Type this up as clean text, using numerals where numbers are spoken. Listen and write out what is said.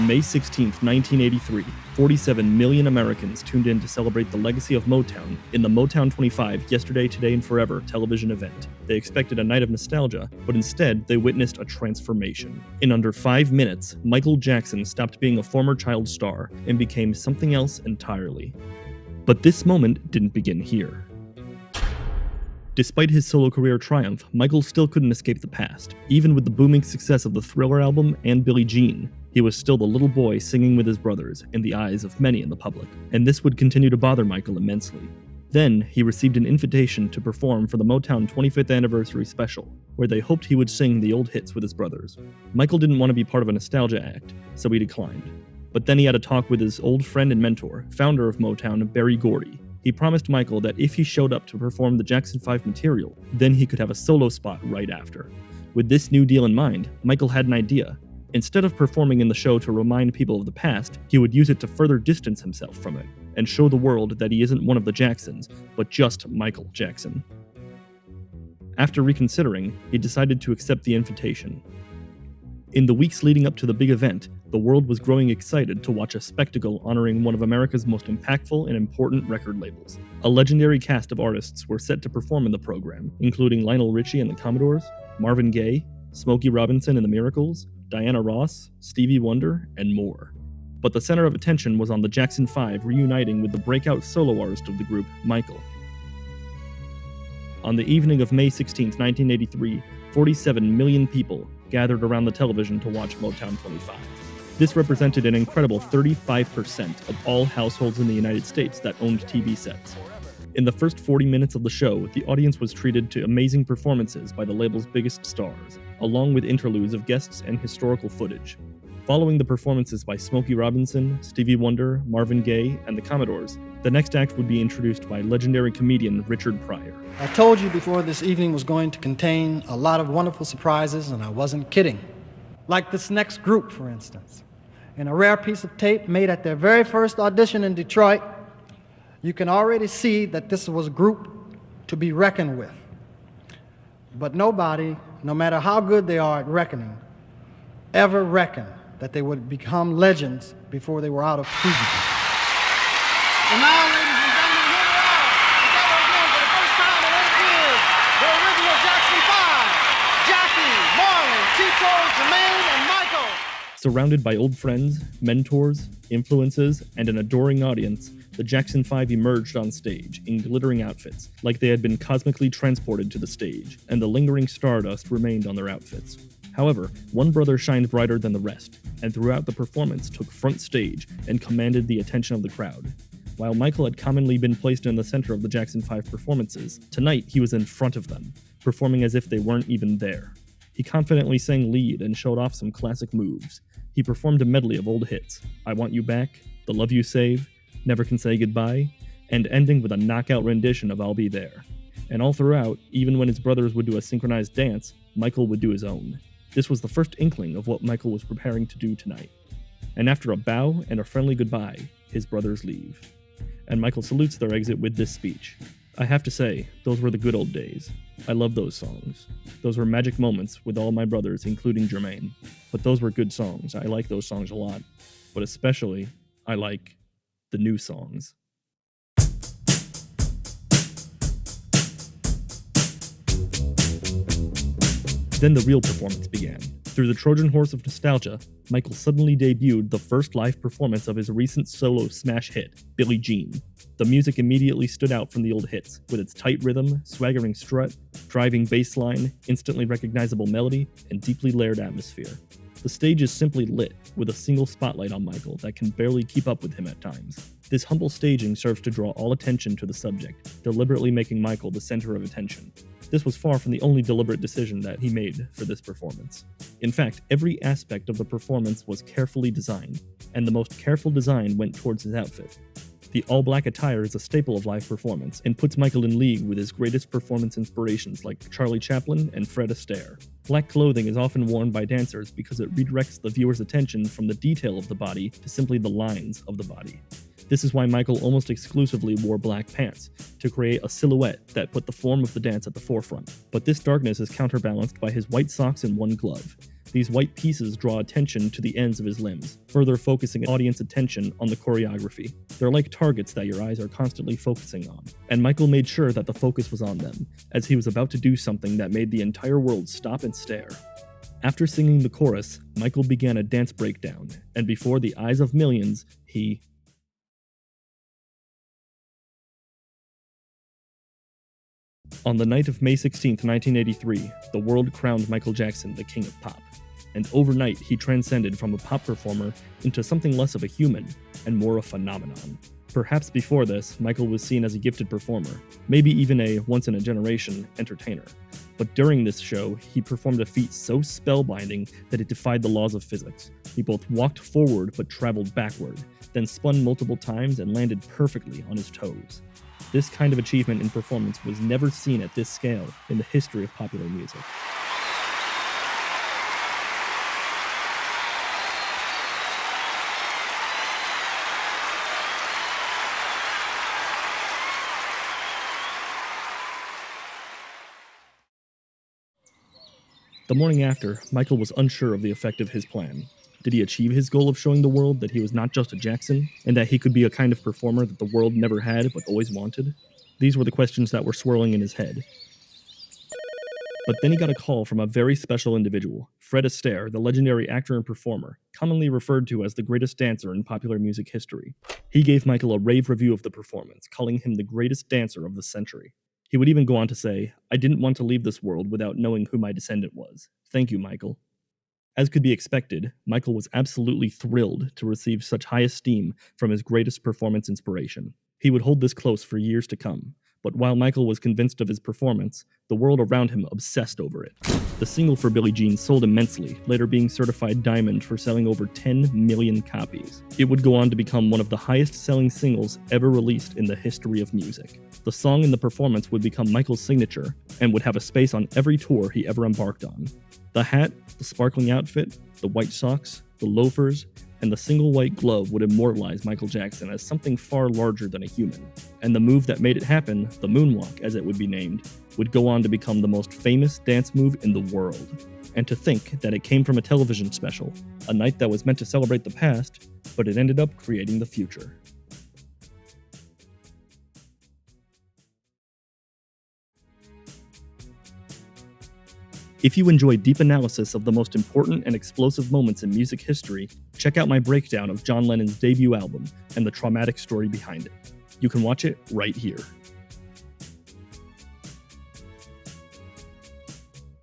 On May 16, 1983, 47 million Americans tuned in to celebrate the legacy of Motown in the Motown 25 Yesterday, Today, and Forever television event. They expected a night of nostalgia, but instead they witnessed a transformation. In under 5 minutes, Michael Jackson stopped being a former child star and became something else entirely. But this moment didn't begin here. Despite his solo career triumph, Michael still couldn't escape the past. Even with the booming success of the Thriller album and Billie Jean, he was still the little boy singing with his brothers in the eyes of many in the public, and this would continue to bother Michael immensely. Then, he received an invitation to perform for the Motown 25th anniversary special, where they hoped he would sing the old hits with his brothers. Michael didn't want to be part of a nostalgia act, so he declined. But then he had a talk with his old friend and mentor, founder of Motown, Berry Gordy. He promised Michael that if he showed up to perform the Jackson 5 material, then he could have a solo spot right after. With this new deal in mind, Michael had an idea. Instead of performing in the show to remind people of the past, he would use it to further distance himself from it, and show the world that he isn't one of the Jacksons, but just Michael Jackson. After reconsidering, he decided to accept the invitation. In the weeks leading up to the big event, the world was growing excited to watch a spectacle honoring one of America's most impactful and important record labels. A legendary cast of artists were set to perform in the program, including Lionel Richie and the Commodores, Marvin Gaye, Smokey Robinson and the Miracles, Diana Ross, Stevie Wonder, and more. But the center of attention was on the Jackson 5 reuniting with the breakout solo artist of the group, Michael. On the evening of May 16, 1983, 47 million people gathered around the television to watch Motown 25. This represented an incredible 35% of all households in the United States that owned TV sets. In the first 40 minutes of the show, the audience was treated to amazing performances by the label's biggest stars, along with interludes of guests and historical footage. Following the performances by Smokey Robinson, Stevie Wonder, Marvin Gaye, and the Commodores, the next act would be introduced by legendary comedian Richard Pryor. I told you before this evening was going to contain a lot of wonderful surprises, and I wasn't kidding. Like this next group, for instance. In a rare piece of tape made at their very first audition in Detroit, you can already see that this was a group to be reckoned with. But nobody, no matter how good they are at reckoning, ever reckoned that they would become legends before they were out of puberty. And now, ladies and gentlemen, here they are, together again for the first time in 8 years, the original Jackson 5, Jackie, Marlon, Tito, Jermaine, and Michael. Surrounded by old friends, mentors, influences, and an adoring audience, the Jackson 5 emerged on stage in glittering outfits, like they had been cosmically transported to the stage, and the lingering stardust remained on their outfits. However, one brother shined brighter than the rest, and throughout the performance took front stage and commanded the attention of the crowd. While Michael had commonly been placed in the center of the Jackson 5 performances, tonight he was in front of them, performing as if they weren't even there. He confidently sang lead and showed off some classic moves. He performed a medley of old hits, I Want You Back, The Love You Save, Never Can Say Goodbye, and ending with a knockout rendition of I'll Be There. And all throughout, even when his brothers would do a synchronized dance, Michael would do his own. This was the first inkling of what Michael was preparing to do tonight. And after a bow and a friendly goodbye, his brothers leave. And Michael salutes their exit with this speech. I have to say, those were the good old days. I love those songs. Those were magic moments with all my brothers, including Jermaine. But those were good songs. I like those songs a lot. But especially, I like the new songs. Then the real performance began. Through the Trojan horse of nostalgia, Michael suddenly debuted the first live performance of his recent solo smash hit, Billie Jean. The music immediately stood out from the old hits, with its tight rhythm, swaggering strut, driving bass line, instantly recognizable melody, and deeply layered atmosphere. The stage is simply lit, with a single spotlight on Michael that can barely keep up with him at times. This humble staging serves to draw all attention to the subject, deliberately making Michael the center of attention. This was far from the only deliberate decision that he made for this performance. In fact, every aspect of the performance was carefully designed, and the most careful design went towards his outfit. The all-black attire is a staple of live performance and puts Michael in league with his greatest performance inspirations like Charlie Chaplin and Fred Astaire. Black clothing is often worn by dancers because it redirects the viewer's attention from the detail of the body to simply the lines of the body. This is why Michael almost exclusively wore black pants, to create a silhouette that put the form of the dance at the forefront. But this darkness is counterbalanced by his white socks and one glove. These white pieces draw attention to the ends of his limbs, further focusing audience attention on the choreography. They're like targets that your eyes are constantly focusing on, and Michael made sure that the focus was on them, as he was about to do something that made the entire world stop and stare. After singing the chorus, Michael began a dance breakdown, and before the eyes of millions, he... On the night of May 16, 1983, the world crowned Michael Jackson the king of pop. And overnight, he transcended from a pop performer into something less of a human and more a phenomenon. Perhaps before this, Michael was seen as a gifted performer, maybe even a once-in-a-generation entertainer. But during this show, he performed a feat so spellbinding that it defied the laws of physics. He both walked forward but traveled backward, then spun multiple times and landed perfectly on his toes. This kind of achievement in performance was never seen at this scale in the history of popular music. The morning after, Michael was unsure of the effect of his plan. Did he achieve his goal of showing the world that he was not just a Jackson, and that he could be a kind of performer that the world never had but always wanted? These were the questions that were swirling in his head. But then he got a call from a very special individual, Fred Astaire, the legendary actor and performer, commonly referred to as the greatest dancer in popular music history. He gave Michael a rave review of the performance, calling him the greatest dancer of the century. He would even go on to say, "I didn't want to leave this world without knowing who my descendant was. Thank you, Michael." As could be expected, Michael was absolutely thrilled to receive such high esteem from his greatest performance inspiration. He would hold this close for years to come, but while Michael was convinced of his performance, the world around him obsessed over it. The single for Billie Jean sold immensely, later being certified diamond for selling over 10 million copies. It would go on to become one of the highest-selling singles ever released in the history of music. The song and the performance would become Michael's signature, and would have a space on every tour he ever embarked on. The hat, the sparkling outfit, the white socks, the loafers, and the single white glove would immortalize Michael Jackson as something far larger than a human. And the move that made it happen, the Moonwalk as it would be named, would go on to become the most famous dance move in the world. And to think that it came from a television special, a night that was meant to celebrate the past, but it ended up creating the future. If you enjoy deep analysis of the most important and explosive moments in music history, check out my breakdown of John Lennon's debut album and the traumatic story behind it. You can watch it right here.